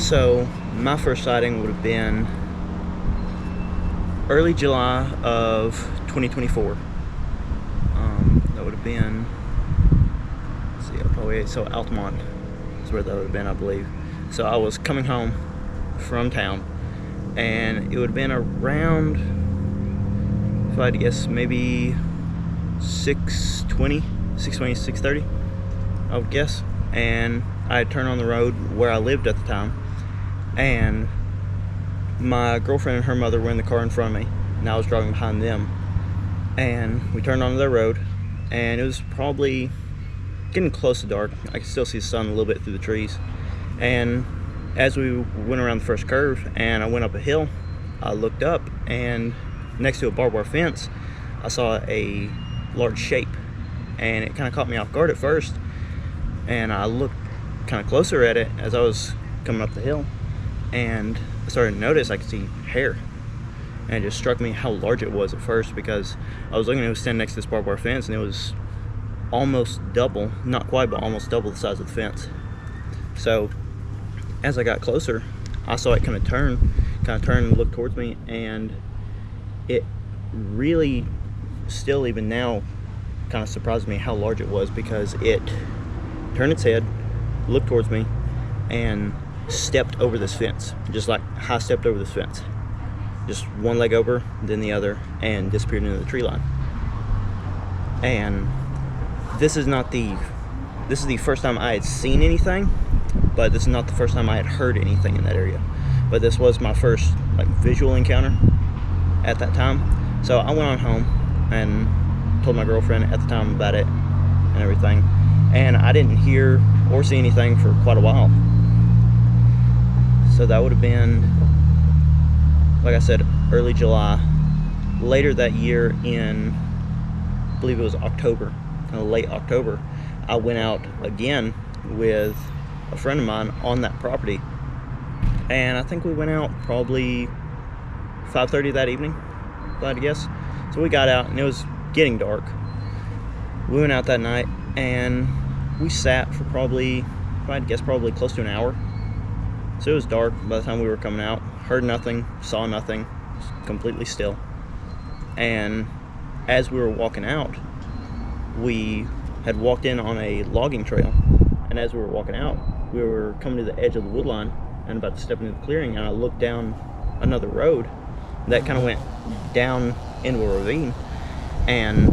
So my first sighting would have been early July of 2024. That would have been, let's see, so Altamont is where that would have been, I believe. So I was coming home from town, and it would have been around, if I had to guess, maybe 6:20, 6:30, I would guess. And I had turned on the road where I lived at the time, and my girlfriend and her mother were in the car in front of me, and I was driving behind them. And we turned onto their road, and it was probably getting close to dark. I could still see the sun a little bit through the trees. And as we went around the first curve and I went up a hill, I looked up, and next to a barbed wire fence, I saw a large shape, and it kind of caught me off guard at first. And I looked kind of closer at it as I was coming up the hill, and I started to notice I could see hair. And it just struck me how large it was at first, because I was looking, it was standing next to this barbed wire fence, and it was almost double, not quite, but almost double the size of the fence. So as I got closer, I saw it kind of turn and look towards me, and it really, still even now, kind of surprised me how large it was, because it turned its head, looked towards me, and stepped over this fence. Just like high stepped over this fence. Just one leg over, then the other, and disappeared into the tree line. And this is the first time I had seen anything, but this is not the first time I had heard anything in that area. But this was my first visual encounter at that time. So I went on home and told my girlfriend at the time about it and everything. And I didn't hear or see anything for quite a while. So that would have been, like I said, early July. Later that year in, I believe it was October, late October, I went out again with a friend of mine on that property. And I think we went out probably 5:30 that evening, if I had to guess. So we got out, and it was getting dark. We went out that night, and we sat for probably, if I had to guess, probably close to an hour. So it was dark by the time we were coming out. Heard nothing, saw nothing, just completely still. And as we were walking out, we had walked in on a logging trail. And as we were walking out, we were coming to the edge of the wood line and about to step into the clearing, and I looked down another road that kind of went down into a ravine. And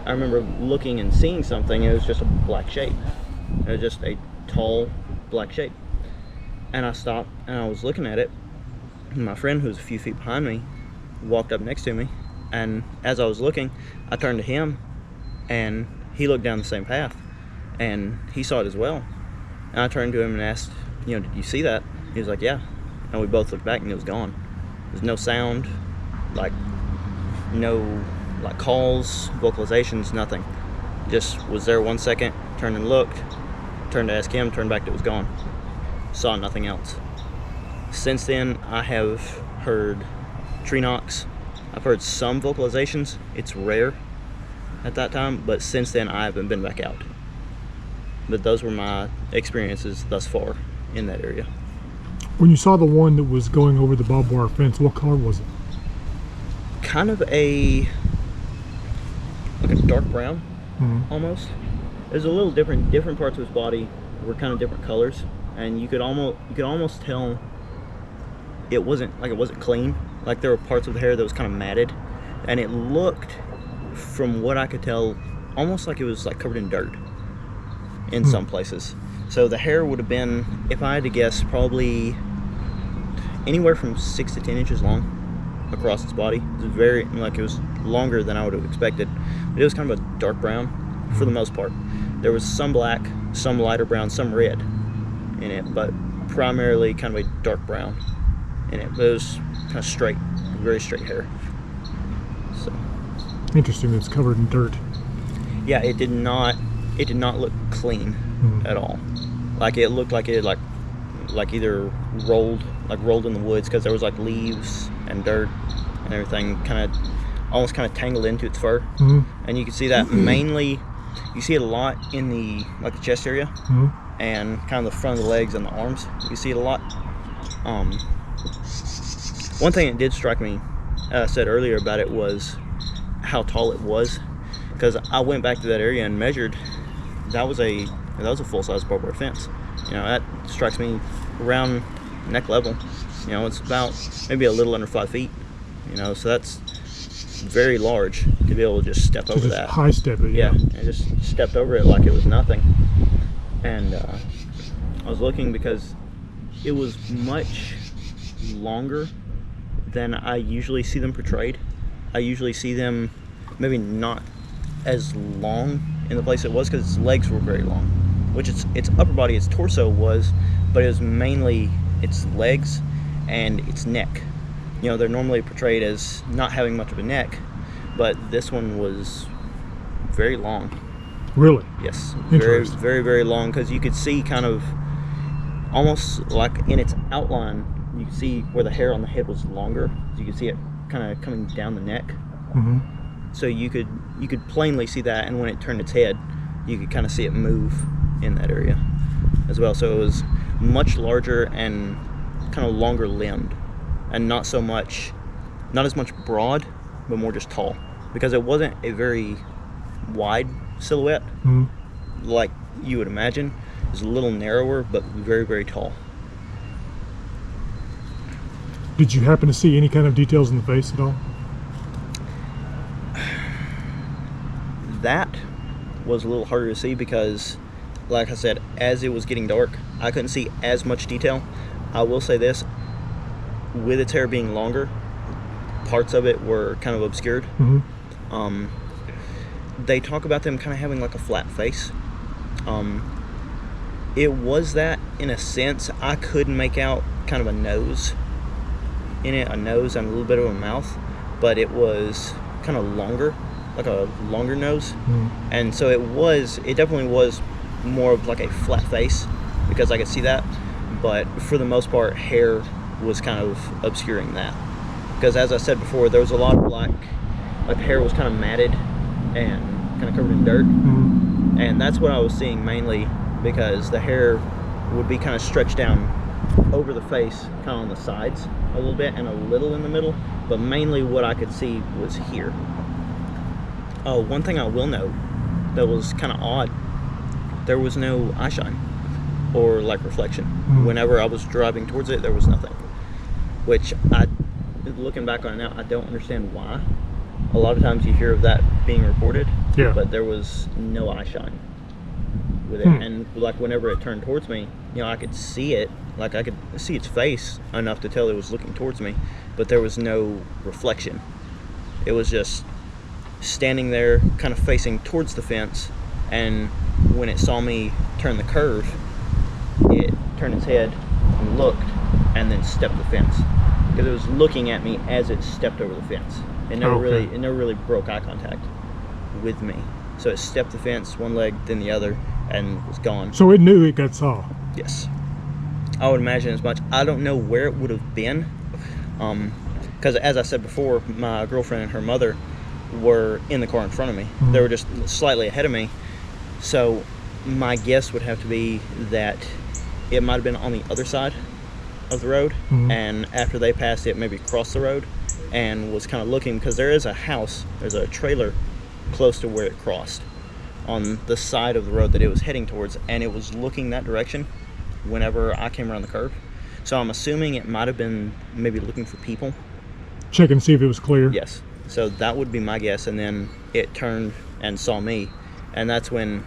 I remember looking and seeing something. It was just a black shape. It was just a tall black shape. And I stopped, and I was looking at it, and my friend, who was a few feet behind me, walked up next to me. And as I was looking, I turned to him, and he looked down the same path, and he saw it as well. And I turned to him and asked, did you see that? He was like, yeah. And we both looked back, and it was gone. There's no sound, no calls, vocalizations, nothing. Just was there 1 second, turned and looked, turned to ask him, turned back, it was gone. Saw nothing else. Since then, I have heard tree knocks. I've heard some vocalizations. It's rare at that time, but since then I haven't been back out. But those were my experiences thus far in that area. When you saw the one that was going over the barbed wire fence, what color was it? Kind of a dark brown, almost. It was a little different. Different parts of his body were kind of different colors, and you could almost tell it wasn't clean. Like there were parts of the hair that was kind of matted, and it looked, from what I could tell, almost like it was covered in dirt in some places. So the hair would have been, if I had to guess, probably anywhere from 6 to 10 inches long across its body. It was very, it was longer than I would have expected. But it was kind of a dark brown for the most part. There was some black, some lighter brown, some red in it, but primarily kind of a dark brown in it. But it was kind of straight, very straight hair. So interesting. It was covered in dirt. Yeah, it did not look clean at all. It looked like it either rolled in the woods, because there was leaves and dirt and everything almost tangled into its fur. And you can see that mainly, you see it a lot in the chest area, and kind of the front of the legs and the arms. You see it a lot. One thing that did strike me, I said earlier about it, was how tall it was, because I went back to that area and measured. That was a full-size barbed wire fence. That strikes me around neck level. It's about maybe a little under 5 feet. So that's very large to be able to just step over that. High step it. Yeah, I just stepped over it like it was nothing. And I was looking because it was much longer than I usually see them portrayed. I usually see them maybe not as long in the place it was, because its legs were very long, which its upper body, its torso was, but it was mainly its legs and its neck. They're normally portrayed as not having much of a neck, but this one was very long. Really? Yes, very, very, very long, because you could see kind of almost like in its outline, you could see where the hair on the head was longer. You could see it kind of coming down the neck. Mm-hmm. So you could plainly see that, and when it turned its head, you could kind of see it move in that area as well. So it was much larger and kind of longer limbed, and not as much broad, but more just tall, because it wasn't a very wide silhouette like you would imagine. It was a little narrower, but very, very tall. Did you happen to see any kind of details in the face at all? That was a little harder to see because, like I said, as it was getting dark, I couldn't see as much detail. I will say this, with its hair being longer, parts of it were kind of obscured. They talk about them kind of having like a flat face. It was that in a sense. I could make out kind of a nose in it, a nose and a little bit of a mouth, but it was kind of longer, like a longer nose. And so it definitely was more of like a flat face, because I could see that, but for the most part, hair was kind of obscuring that, because as I said before, there was a lot of like the hair was kind of matted and kind of covered in dirt. And that's what I was seeing mainly, because the hair would be kind of stretched down over the face, kind of on the sides a little bit and a little in the middle, but mainly what I could see was here. Oh, one thing I will note that was kind of odd, there was no eye shine or like reflection. Whenever I was driving towards it, there was nothing, which looking back on it now, I don't understand why. A lot of times you hear of that being reported, but there was no eye shine with it. And like whenever it turned towards me, I could see it, like I could see its face enough to tell it was looking towards me, but there was no reflection. It was just standing there kind of facing towards the fence, and when it saw me turn the curve, it turned its head and looked, and then stepped the fence, because it was looking at me as it stepped over the fence. It never really broke eye contact with me. So it stepped the fence, one leg, then the other, and was gone. So it knew it got saw. Yes, I would imagine as much. I don't know where it would have been, because as I said before, my girlfriend and her mother were in the car in front of me. They were just slightly ahead of me. So my guess would have to be that it might have been on the other side of the road, and after they passed it, maybe crossed the road and was kind of looking, because there is a house, there's a trailer close to where it crossed on the side of the road that it was heading towards, and it was looking that direction whenever I came around the curve. So I'm assuming it might have been maybe looking for people, checking to see if it was clear. Yes, so that would be my guess. And then it turned and saw me, and that's when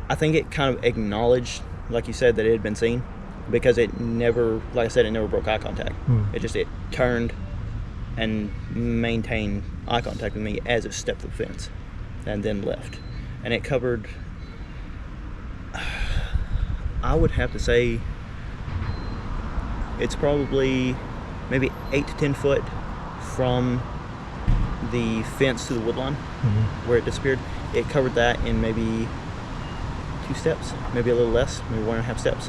I think it kind of acknowledged, like you said, that it had been seen, because it never, like I said, it never broke eye contact. It turned and maintained eye contact with me as it stepped the fence, and then left. And it covered, I would have to say, it's probably maybe 8 to 10 foot from the fence to the woodline where it disappeared. It covered that in maybe 2 steps, maybe a little less, maybe 1.5 steps.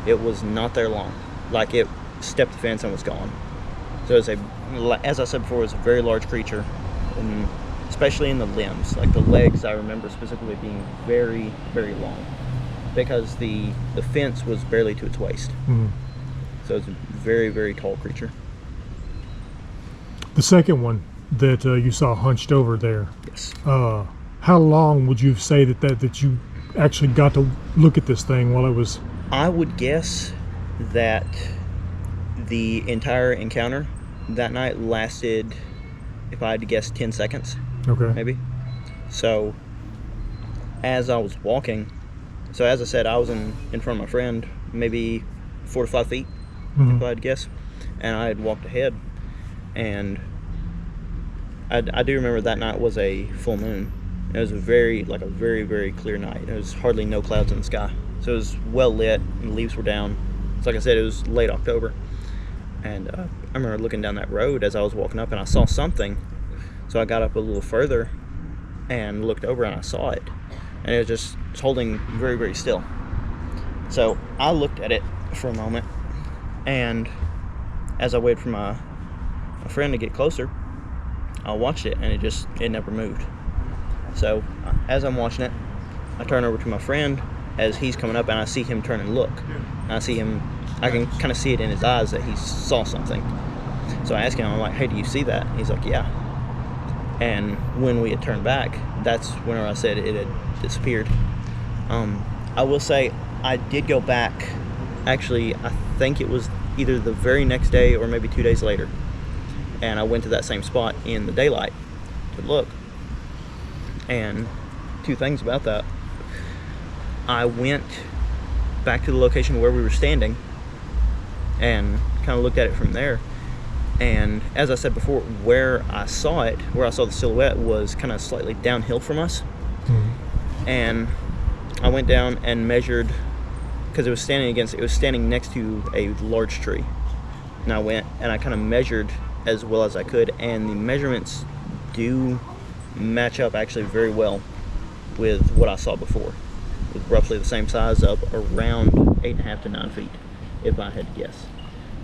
It was not there long. Like, it stepped the fence and was gone. So it's as I said before, it's a very large creature, and especially in the limbs. Like the legs, I remember specifically being very, very long. because the fence was barely to its waist. Mm. So it's a very, very tall creature. The second one that you saw hunched over there. Yes. How long would you say that you actually got to look at this thing while it was? I would guess that the entire encounter that night lasted, if I had to guess, 10 seconds. Okay. Maybe. So as I was walking, so as I said, I was in front of my friend, maybe 4 to 5 feet, Mm-hmm. if I had to guess, and I had walked ahead, and I do remember that night was a full moon. It was a very, very clear night. There was hardly no clouds in the sky, so it was well lit, and the leaves were down. So like I said, it was late October, and I remember looking down that road as I was walking up, and I saw something. So I got up a little further and looked over, and I saw it, and it was holding very, very still. So I looked at it for a moment, and as I waited for my friend to get closer, I watched it, and it never moved. So as I'm watching it, I turn over to my friend as he's coming up, and I see him turn and look. And I can kind of see it in his eyes that he saw something. So I asked him, I'm like, hey, do you see that? He's like, yeah. And when we had turned back, that's whenever I said it had disappeared. I will say I did go back. Actually, I think it was either the very next day or maybe 2 days later. And I went to that same spot in the daylight to look. And two things about that. I went back to the location where we were standing and kind of looked at it from there. And as I said before, where I saw the silhouette was kind of slightly downhill from us. Mm-hmm. And I went down and measured, because it was standing next to a large tree. And I went and I kind of measured as well as I could, and the measurements do match up actually very well with what I saw before, with roughly the same size, up around 8.5 to 9 feet, if I had to guess.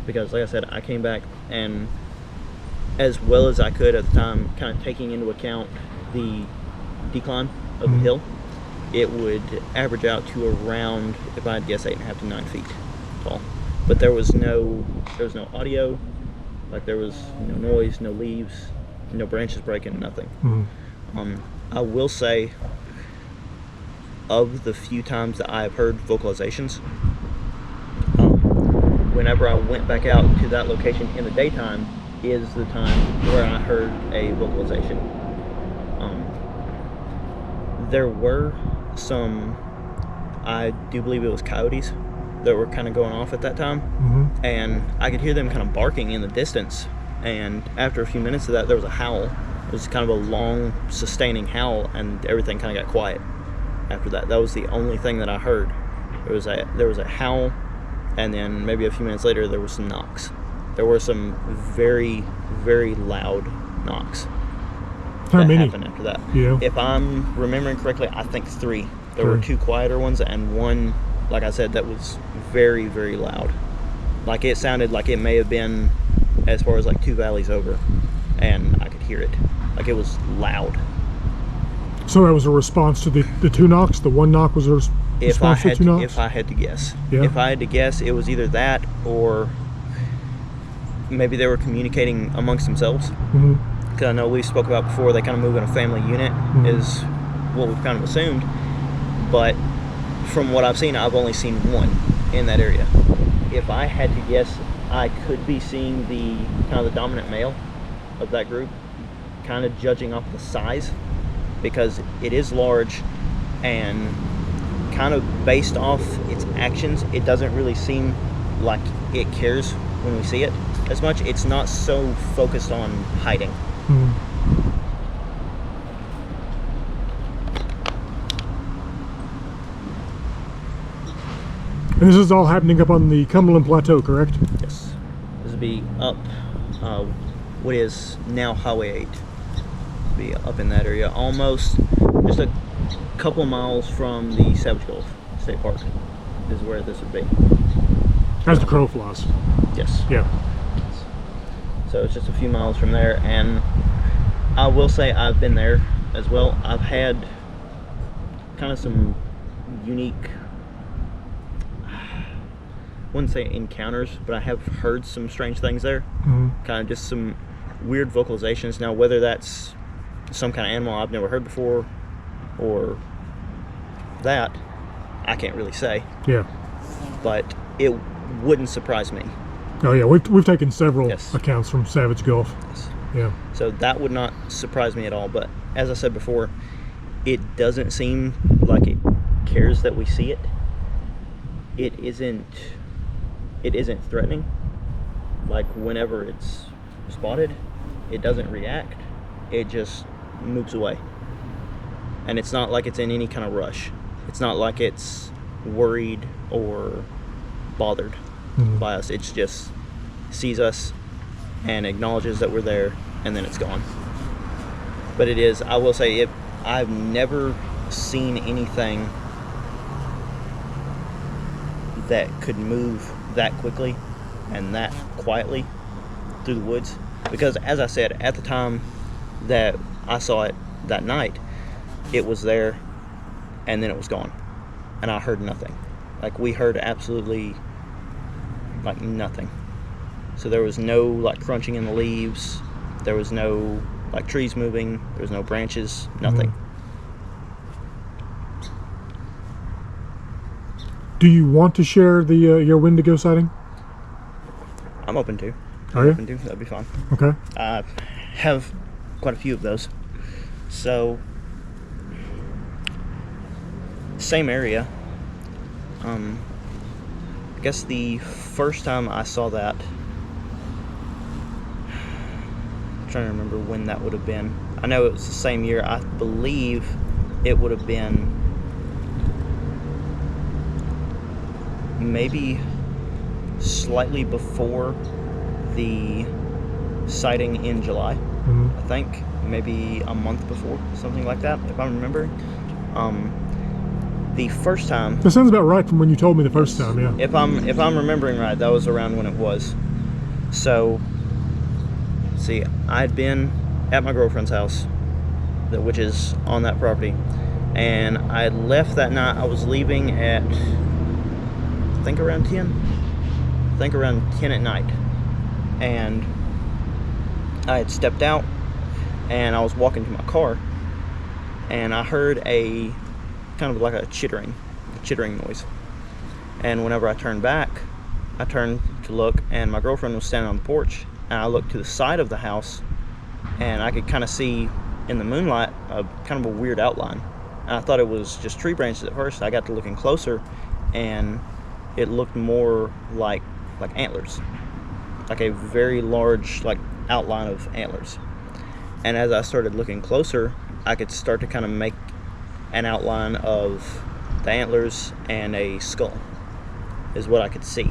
Because like I said, I came back, and as well as I could at the time, kind of taking into account the decline of the hill, it would average out to around, if I had to guess, 8.5 to 9 feet tall. But there was no audio, like there was no noise, no leaves, no branches breaking, nothing. Mm-hmm. I will say, of the few times that I have heard vocalizations, whenever I went back out to that location in the daytime is the time where I heard a vocalization. There were some, I do believe it was coyotes that were kind of going off at that time. Mm-hmm. And I could hear them kind of barking in the distance, and after a few minutes of that there was a howl. It was kind of a long sustaining howl, and everything kind of got quiet after that. That was the only thing that I heard. There was a howl, and then maybe a few minutes later there was some knocks. There were some very, very loud knocks. How many happened after that? Yeah. If I'm remembering correctly, I think 3. There were 2 quieter ones and one, like I said, that was very, very loud. Like it sounded like it may have been as far as like 2 valleys over, and I could hear it. Like it was loud. So that was a response to the 2 knocks? The 1 knock was a response to 2 knocks? If I had to guess. Yeah. If I had to guess, it was either that or maybe they were communicating amongst themselves. Mm-hmm. Because I know we spoke about before, they kind of move in a family unit, is what we've kind of assumed. But from what I've seen, I've only seen 1 in that area. If I had to guess, I could be seeing the kind of the dominant male of that group, kind of judging off the size, because it is large, and kind of based off its actions, it doesn't really seem like it cares when we see it as much. It's not so focused on hiding. Mm-hmm. And this is all happening up on the Cumberland Plateau, correct? Yes. This would be up what is now Highway 8. Be up in that area, almost just a couple of miles from the Savage Gulf State Park is where this would be. As the crow flies. Yes. Yeah. So it's just a few miles from there, and I will say I've been there as well. I've had kind of some unique wouldn't say encounters, but I have heard some strange things there. Mm-hmm. Kind of just some weird vocalizations. Now, whether that's some kind of animal I've never heard before or that, I can't really say. Yeah. But it wouldn't surprise me. Oh yeah, we've taken several Yes. accounts from Savage Gulf. Yes. Yeah. So that would not surprise me at all. But as I said before, it doesn't seem like it cares that we see it. It isn't threatening. Like whenever it's spotted, it doesn't react. It just moves away. And it's not like it's in any kind of rush. It's not like it's worried or bothered by us. It's just sees us and acknowledges that we're there, and then it's gone. But it is, I will say, I've never seen anything that could move that quickly and that quietly through the woods. Because as I said, at the time that I saw it that night, it was there and then it was gone. And I heard nothing. Like, we heard absolutely like nothing. So there was no like crunching in the leaves, there was no like trees moving, there was no branches, nothing. Do you want to share the your Wendigo sighting? I'm open to. Are you? Open to. That'd be fun. Okay. I have quite a few of those. So, same area. I guess the first time I saw that, I'm trying to remember when that would have been. I know it was the same year. I believe it would have been maybe slightly before the sighting in July. I think maybe a month before, something like that, if I'm remembering. The first time, That sounds about right from when you told me the first time. Yeah. if I'm remembering right, that was around when it was. So, see, I'd been at my girlfriend's house, which is on that property, and I had left that night. I was leaving at I think around 10 at night, and I had stepped out and I was walking to my car, and I heard a kind of like a chittering noise. And whenever I turned back, I turned to look, and my girlfriend was standing on the porch, and I looked to the side of the house, and I could kind of see in the moonlight a kind of a weird outline. And I thought it was just tree branches at first. I got to looking closer, and it looked more like antlers, like a very large like outline of antlers. And as I started looking closer, I could start to kind of make an outline of the antlers and a skull is what I could see.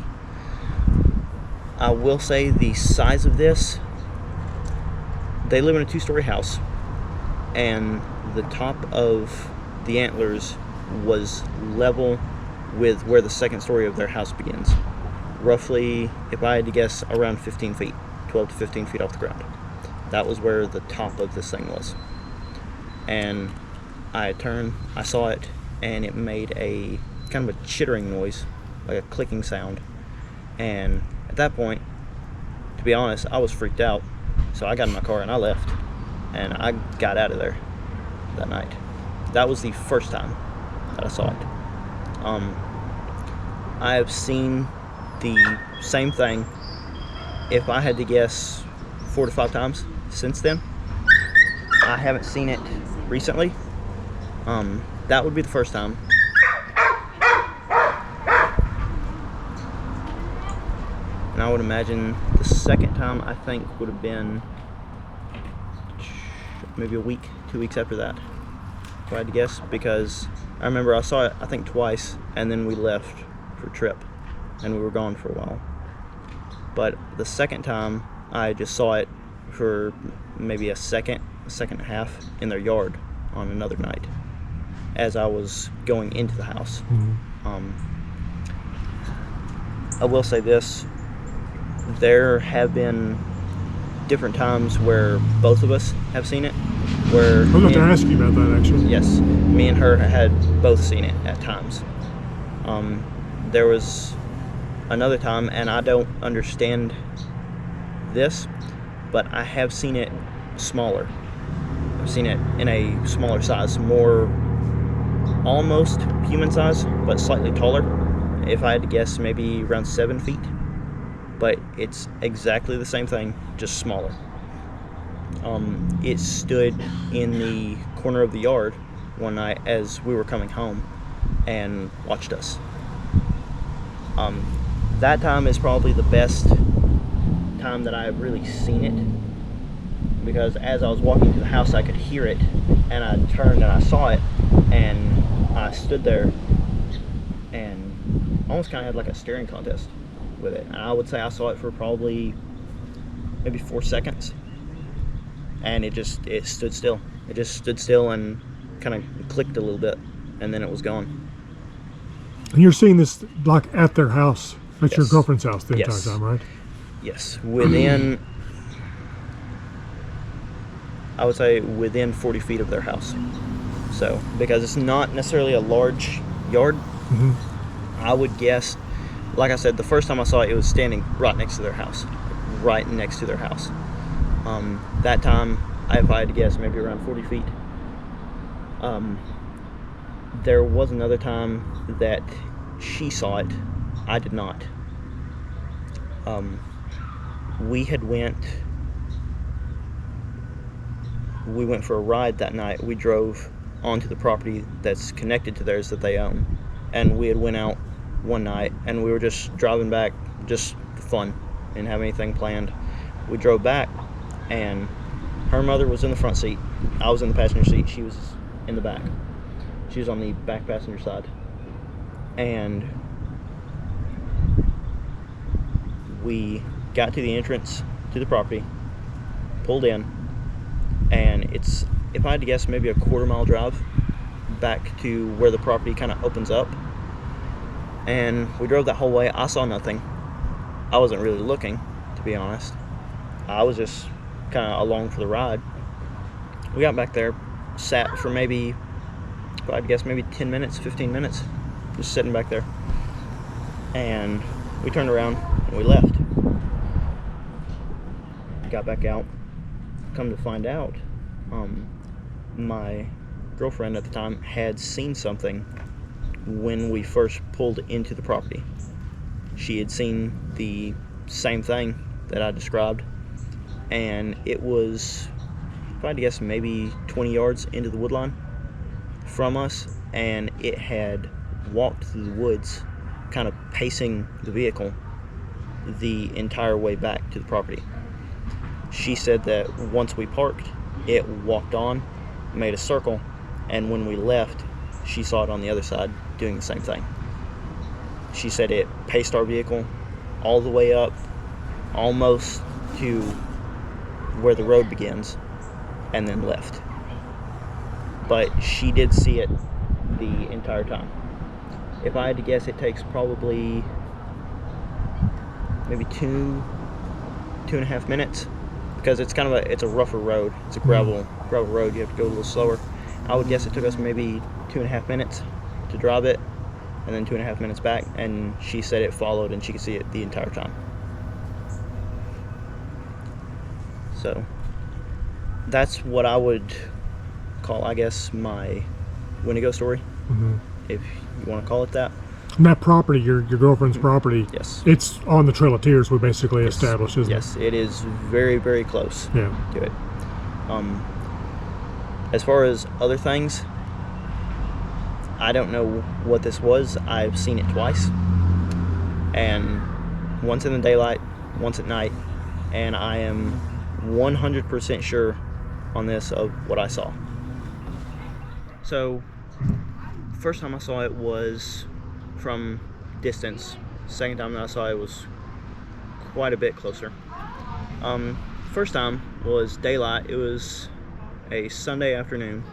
I will say the size of this, they live in a 2-story house, and the top of the antlers was level with where the second story of their house begins. Roughly, if I had to guess, around 15 feet, 12 to 15 feet off the ground. That was where the top of this thing was. And I turned, I saw it, and it made a kind of a chittering noise, like a clicking sound. And at that point, to be honest, I was freaked out. So I got in my car and I left, and I got out of there that night. That was the first time that I saw it. I have seen the same thing, if I had to guess, 4 to 5 times since then. I haven't seen it recently. That would be the first time. And I would imagine the second time, I think, would have been maybe a week, 2 weeks after that, if I had to guess, because I remember I saw it, I think, twice, and then we left for a trip, and we were gone for a while. But the second time, I just saw it for maybe a second and a half in their yard on another night as I was going into the house. I will say this, there have been different times where both of us have seen it, where I was going to ask you about that, actually. yes, me and her had both seen it at times. There was another time, and I don't understand this, but I have seen it smaller. I've seen it in a smaller size, more almost human size, but slightly taller. If I had to guess, maybe around 7 feet. But it's exactly the same thing, just smaller. It stood in the corner of the yard one night as we were coming home and watched us. That time is probably the best time that I've really seen it, because as I was walking to the house I could hear it, and I turned and I saw it, and I stood there and almost kind of had like a staring contest with it. And I would say I saw it for probably maybe 4 seconds, and it stood still. It just stood still and kind of clicked a little bit, and then it was gone. And you're seeing this like at their house, at your Yes. girlfriend's house the Yes. entire time, right? Yes, within I would say within 40 feet of their house. So, because it's not necessarily a large yard, I would guess, like I said, the first time I saw it, it was standing right next to their house. Right next to their house. That time, if I had to guess, maybe around 40 feet. There was another time that she saw it. I did not. We went for a ride that night. We drove onto the property that's connected to theirs that they own, and we had went out one night and we were just driving back just for fun, didn't have anything planned. We drove back and her mother was in the front seat, I was in the passenger seat, she was in the back. She was on the back passenger side, and we got to the entrance to the property, pulled in, and it's, if I had to guess, maybe a quarter-mile drive back to where the property kind of opens up. And we drove that whole way. I saw nothing. I wasn't really looking, to be honest. I was just kind of along for the ride. We got back there, sat for maybe, if I had to guess, maybe 10 minutes, 15 minutes, just sitting back there. And we turned around and we left. Got back out. Come to find out, my girlfriend at the time had seen something when we first pulled into the property. She had seen the same thing that I described, and it was, if I had to guess, maybe 20 yards into the woodline from us, and it had walked through the woods, kind of pacing the vehicle the entire way back to the property. She said that once we parked, it walked on, made a circle, and when we left, she saw it on the other side doing the same thing. She said it paced our vehicle all the way up, almost to where the road begins, and then left. But she did see it the entire time. If I had to guess, it takes probably maybe 2.5 minutes, because it's kind of it's a rougher road. It's a gravel road. You have to go a little slower. I would guess it took us maybe 2.5 minutes to drive it, and then 2.5 minutes back. And she said it followed, and she could see it the entire time. So that's what I would call, I guess, my Wendigo story, if you want to call it that. And that property, your girlfriend's property, Yes. it's on the Trail of Tears we basically established, isn't Yes, it is very, very close it? Yeah. to it. As far as other things, I don't know what this was. I've seen it twice, and once in the daylight, once at night, and I am 100% sure on this of what I saw. So, first time I saw it was from distance. Second time that I saw it was quite a bit closer. First time was daylight. It was a Sunday afternoon.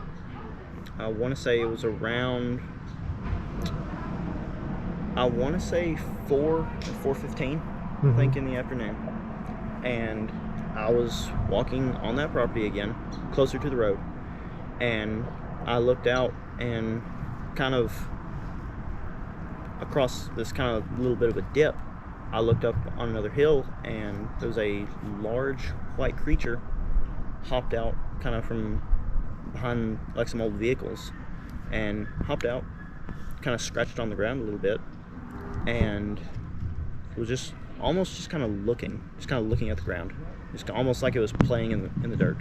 I want to say it was around, I want to say 4 or 4:15, I think, in the afternoon. And I was walking on that property again, closer to the road, and I looked out, and kind of across this kind of little bit of a dip, I looked up on another hill, and there was a large white creature hopped out kind of from behind like some old vehicles, and hopped out, kind of scratched on the ground a little bit, and it was just almost just kind of looking at the ground, just almost like it was playing in the dirt.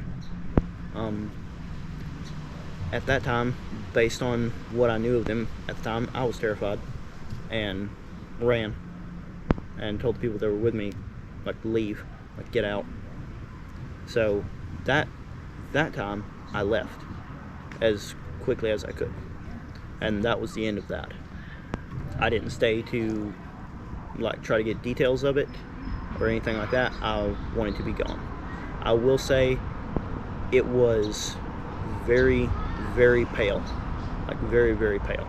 At that time, based on what I knew of them at the time, I was terrified and ran and told the people that were with me, like, leave, like, get out. So that time I left as quickly as I could, and that was the end of that. I didn't stay to like try to get details of it or anything like that. I wanted to be gone. I will say it was very, very pale, like very, very pale.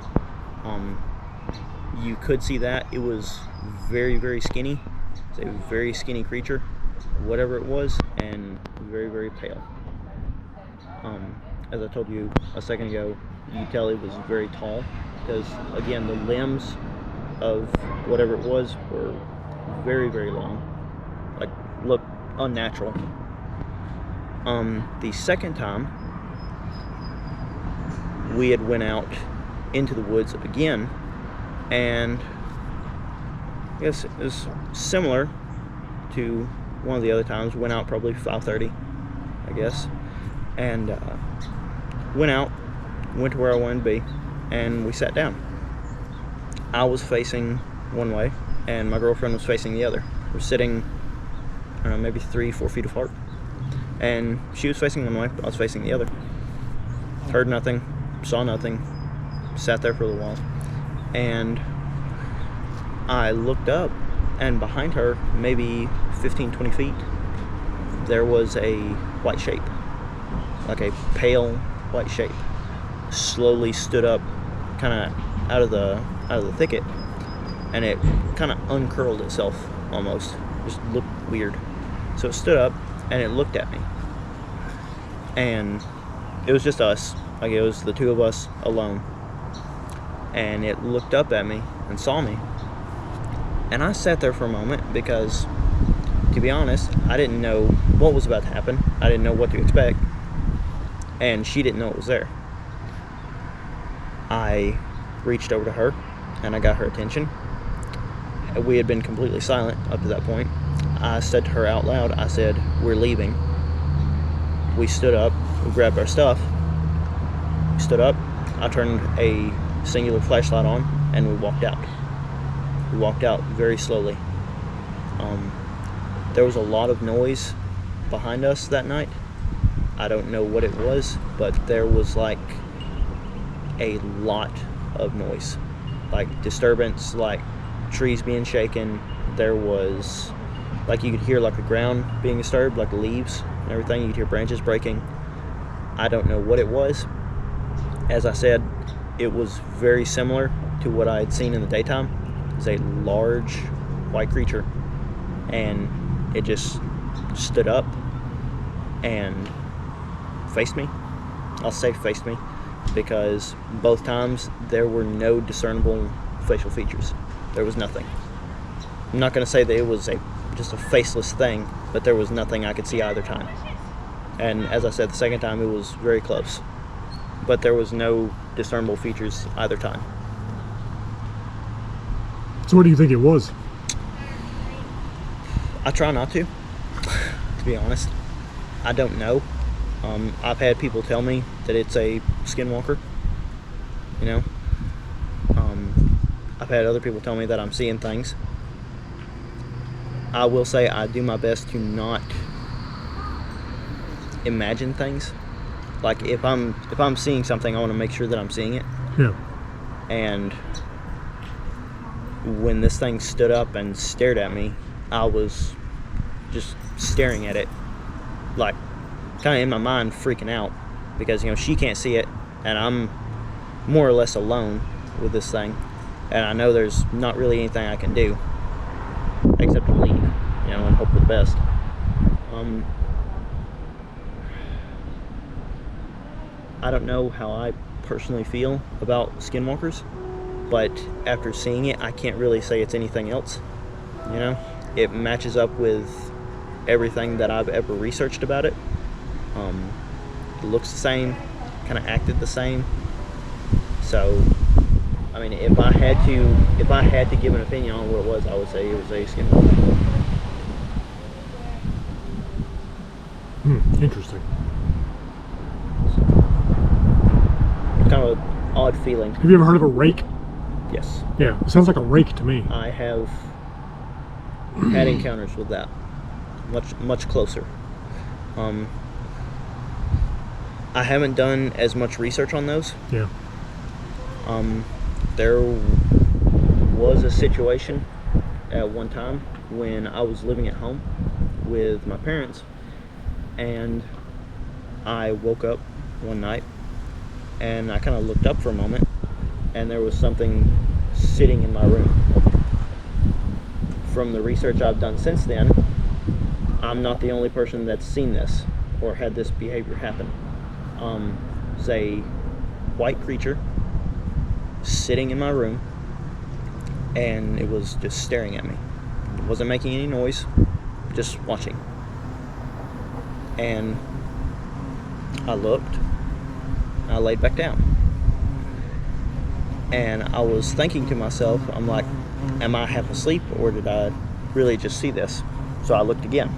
You could see that it was very, very skinny. It's a very skinny creature, whatever it was, and very, very pale. As I told you a second ago, you could tell it was very tall because, again, the limbs of whatever it was were very, very long, like looked unnatural. The second time we had went out into the woods again, and I guess it was similar to one of the other times. Went out probably 5:30, I guess, and went to where I wanted to be, and we sat down. I was facing one way, and my girlfriend was facing the other. We're sitting, I don't know, maybe 3-4 feet apart, and she was facing one way, I was facing the other. Heard nothing, saw nothing, sat there for a little while, and I looked up, and behind her, maybe 15-20 feet, there was a white shape, like a pale white shape, slowly stood up, kind of out of the thicket, and it kind of uncurled itself almost. Just looked weird. So it stood up and it looked at me, and it was just us, like it was the two of us alone, and it looked up at me and saw me, and I sat there for a moment because, to be honest, I didn't know what was about to happen. I didn't know what to expect, and she didn't know it was there. I reached over to her and I got her attention. We had been completely silent up to that point. I said to her out loud, I said, "We're leaving." We stood up, we grabbed our stuff, we stood up, I turned a singular flashlight on, and we walked out. We walked out very slowly. There was a lot of noise behind us that night. I don't know what it was, but there was like a lot of noise, like disturbance, like trees being shaken. There was, like, you could hear like the ground being disturbed, like leaves and everything. You could hear branches breaking. I don't know what it was. As I said, it was very similar to what I had seen in the daytime. It was a large white creature, and it just stood up and faced me. I'll say faced me because both times there were no discernible facial features. There was nothing. I'm not going to say that it was just a faceless thing, but there was nothing I could see either time. And as I said, the second time it was very close, but there was no discernible features either time. So what do you think it was? I try not to be honest. I don't know. I've had people tell me that it's a skinwalker, you know. I've had other people tell me that I'm seeing things. I will say I do my best to not imagine things. Like if I'm seeing something, I want to make sure that I'm seeing it. Yeah. And when this thing stood up and stared at me, I was just staring at it, like kind of in my mind freaking out because, you know, she can't see it and I'm more or less alone with this thing, and I know there's not really anything I can do except to leave, you know, and hope for the best. I don't know how I personally feel about skinwalkers, but after seeing it, I can't really say it's anything else. You know, it matches up with everything that I've ever researched about it. It looks the same, kind of acted the same. So, I mean, if I had to give an opinion on what it was, I would say it was a skinwalker. Interesting. It's kind of an odd feeling. Have you ever heard of a rake? Yes. Yeah, it sounds like a rake to me. I have had encounters with that, much closer. I haven't done as much research on those. Yeah. There was a situation at one time when I was living at home with my parents, and I woke up one night and I kind of looked up for a moment, and there was something sitting in my room. From the research I've done since then, I'm not the only person that's seen this or had this behavior happen. It's a white creature sitting in my room, and it was just staring at me. It wasn't making any noise, just watching. And I looked, I laid back down, and I was thinking to myself, I'm like, am I half asleep, or did I really just see this? So I looked again,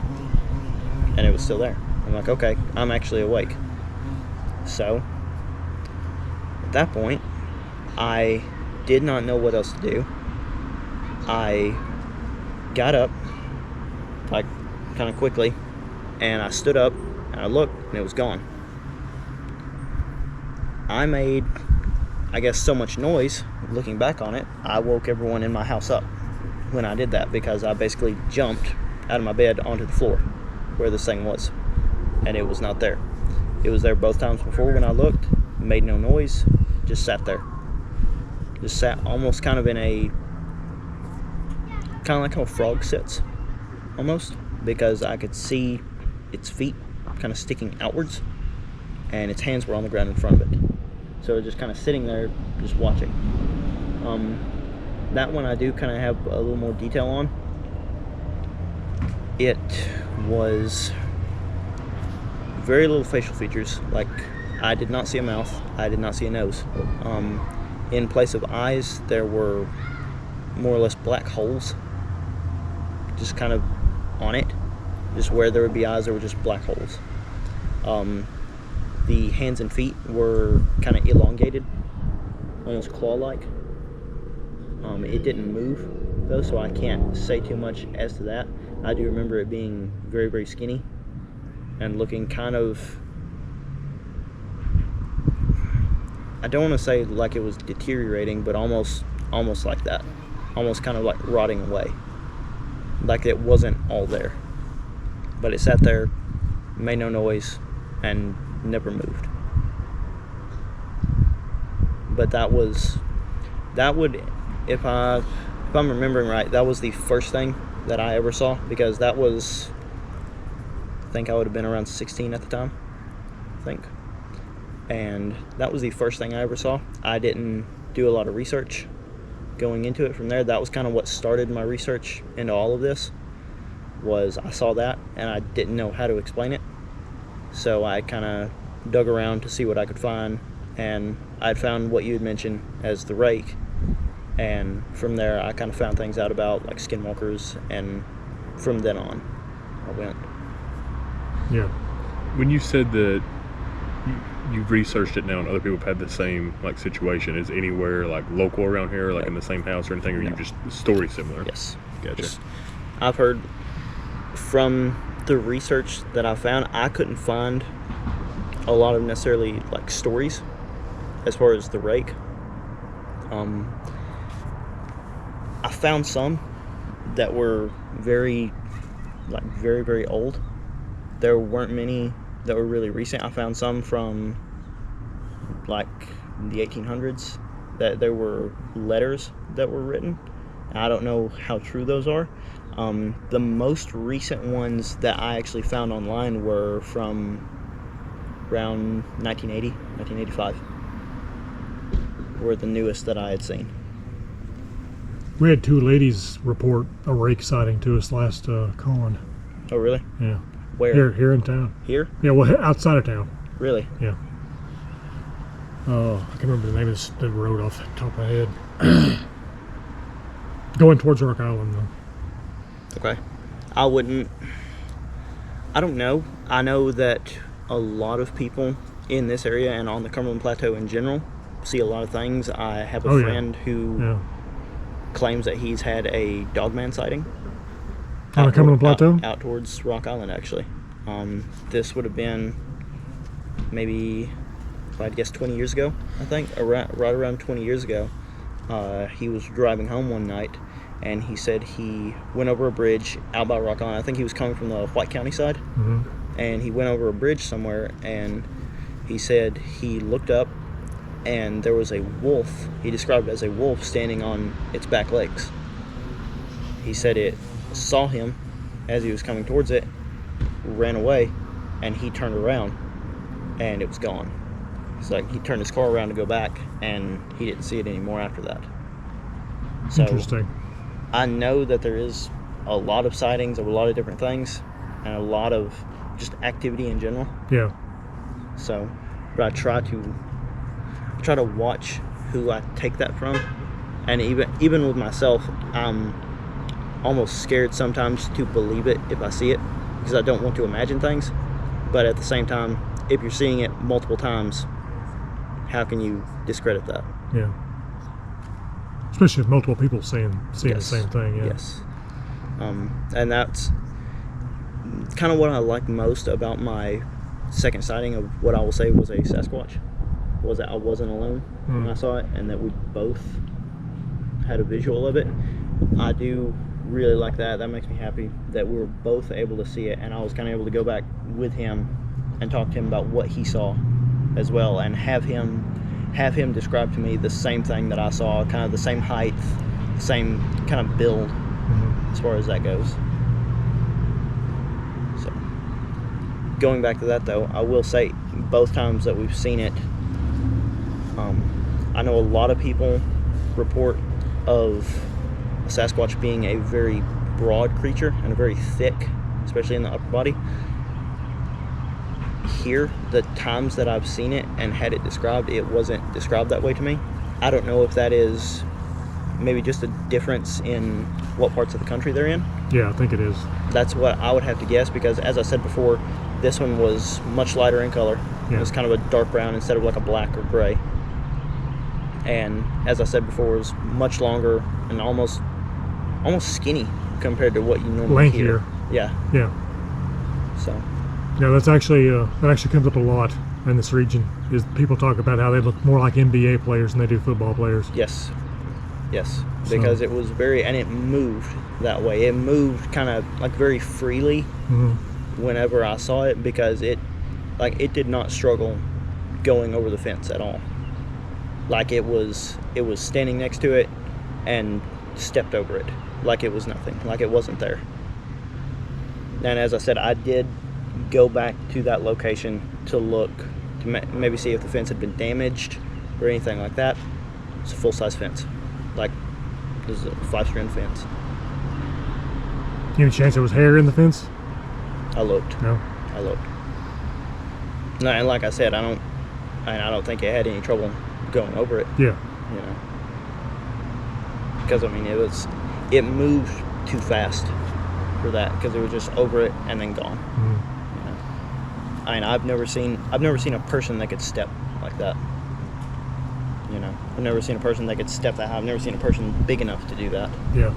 and it was still there. I'm like, okay, I'm actually awake. So at that point, I did not know what else to do. I got up, like, kind of quickly, and I stood up, and I looked, and it was gone. I made, I guess, so much noise, looking back on it, I woke everyone in my house up when I did that, because I basically jumped out of my bed onto the floor where this thing was, and it was not there. It was there both times before when I looked, made no noise, just sat there. Just sat almost kind of in a, kind of like how a frog sits, almost, because I could see its feet kind of sticking outwards, and its hands were on the ground in front of it. So it was just kind of sitting there, just watching. That one I do kind of have a little more detail on. It was very little facial features. Like, I did not see a mouth, I did not see a nose. In place of eyes, there were more or less black holes, just kind of on it. Just where there would be eyes, there were just black holes. The hands and feet were kind of elongated, almost claw-like. It didn't move, though, so I can't say too much as to that. I do remember it being very, very skinny and looking kind of, I don't want to say like it was deteriorating, but almost like that. Almost kind of like rotting away. Like it wasn't all there. But it sat there, made no noise, and never moved. But that would, if I'm remembering right, that was the first thing that I ever saw, because that was, I think I would have been around 16 at the time, I think. And that was the first thing I ever saw. I didn't do a lot of research going into it from there. That was kind of what started my research into all of this, was I saw that and I didn't know how to explain it. So I kind of dug around to see what I could find, and I'd found what you had mentioned as the rake. And from there, I kind of found things out about like skinwalkers, and from then on, I went. Yeah. When you said that you've researched it now and other people have had the same like situation, is anywhere like local around here, like in the same house or anything, or you just story similar? Yes. Gotcha. Yes. I've heard from the research that I found, I couldn't find a lot of necessarily like stories as far as the rake. I found some that were very, very old. There weren't many that were really recent. I found some from like the 1800s that there were letters that were written. I don't know how true those are. The most recent ones that I actually found online were from around 1980, 1985, were the newest that I had seen. We had 2 ladies report a rake sighting to us last con. Oh, really? Yeah. Where? Here in town. Here? Yeah, well, outside of town. Really? Yeah. I can't remember the name of the road off the top of my head. Going towards Rock Island, though. Okay. I don't know. I know that a lot of people in this area and on the Cumberland Plateau in general see a lot of things. I have a friend who claims that he's had a dogman sighting. On the Cumberland Plateau? Out towards Rock Island, actually. This would have been maybe, if I'd guess, 20 years ago, I think. Right around 20 years ago. He was driving home one night, and he said he went over a bridge out by Rock Island. I think he was coming from the White County side. Mm-hmm. And he went over a bridge somewhere, and he said he looked up, and there was a wolf. He described it as a wolf standing on its back legs. He said it saw him as he was coming towards it, ran away, and he turned around, and it was gone. It's like he turned his car around to go back, and he didn't see it anymore after that. So Interesting. I know that there is a lot of sightings of a lot of different things, and a lot of just activity in general. Yeah. So, but I try to watch who I take that from, and even with myself, I'm almost scared sometimes to believe it if I see it, because I don't want to imagine things. But at the same time, if you're seeing it multiple times, how can you discredit that? Yeah. Especially if multiple people seeing the same thing. Yeah. Yes. And that's kind of what I like most about my second sighting of what I will say was a Sasquatch, was that I wasn't alone when I saw it, and that we both had a visual of it. I do really like that. That makes me happy that we were both able to see it, and I was kind of able to go back with him and talk to him about what he saw as well, and have him describe to me the same thing that I saw, kind of the same height, same kind of build, as far as that goes. So, going back to that though, I will say both times that we've seen it, I know a lot of people report of a Sasquatch being a very broad creature and a very thick, especially in the upper body. Here, the times that I've seen it and had it described, it wasn't described that way to me. I don't know if that is maybe just a difference in what parts of the country they're in. Yeah, I think it is. That's what I would have to guess, because as I said before, this one was much lighter in color. Yeah. It was kind of a dark brown instead of like a black or gray. And as I said before, it was much longer and almost skinny compared to what you normally hear. Lankier. Yeah. Yeah. So. Yeah, that's actually that actually comes up a lot in this region. Is people talk about how they look more like NBA players than they do football players. Yes, because it was and it moved that way. It moved kind of like very freely whenever I saw it, because it did not struggle going over the fence at all. Like it was standing next to it and stepped over it like it was nothing, like it wasn't there. And as I said, I did go back to that location to look to maybe see if the fence had been damaged or anything like that. It's a full-size fence. Like, this is a 5-strand fence. Any chance there was hair in the fence? I looked. No. I looked. No, and like I said, I don't think it had any trouble going over it. Yeah. You know, because I mean it moved too fast for that, because it was just over it and then gone. You know, I mean I've never seen a person that could step like that. You know, I've never seen a person that could step that high. I've never seen a person big enough to do that. Yeah.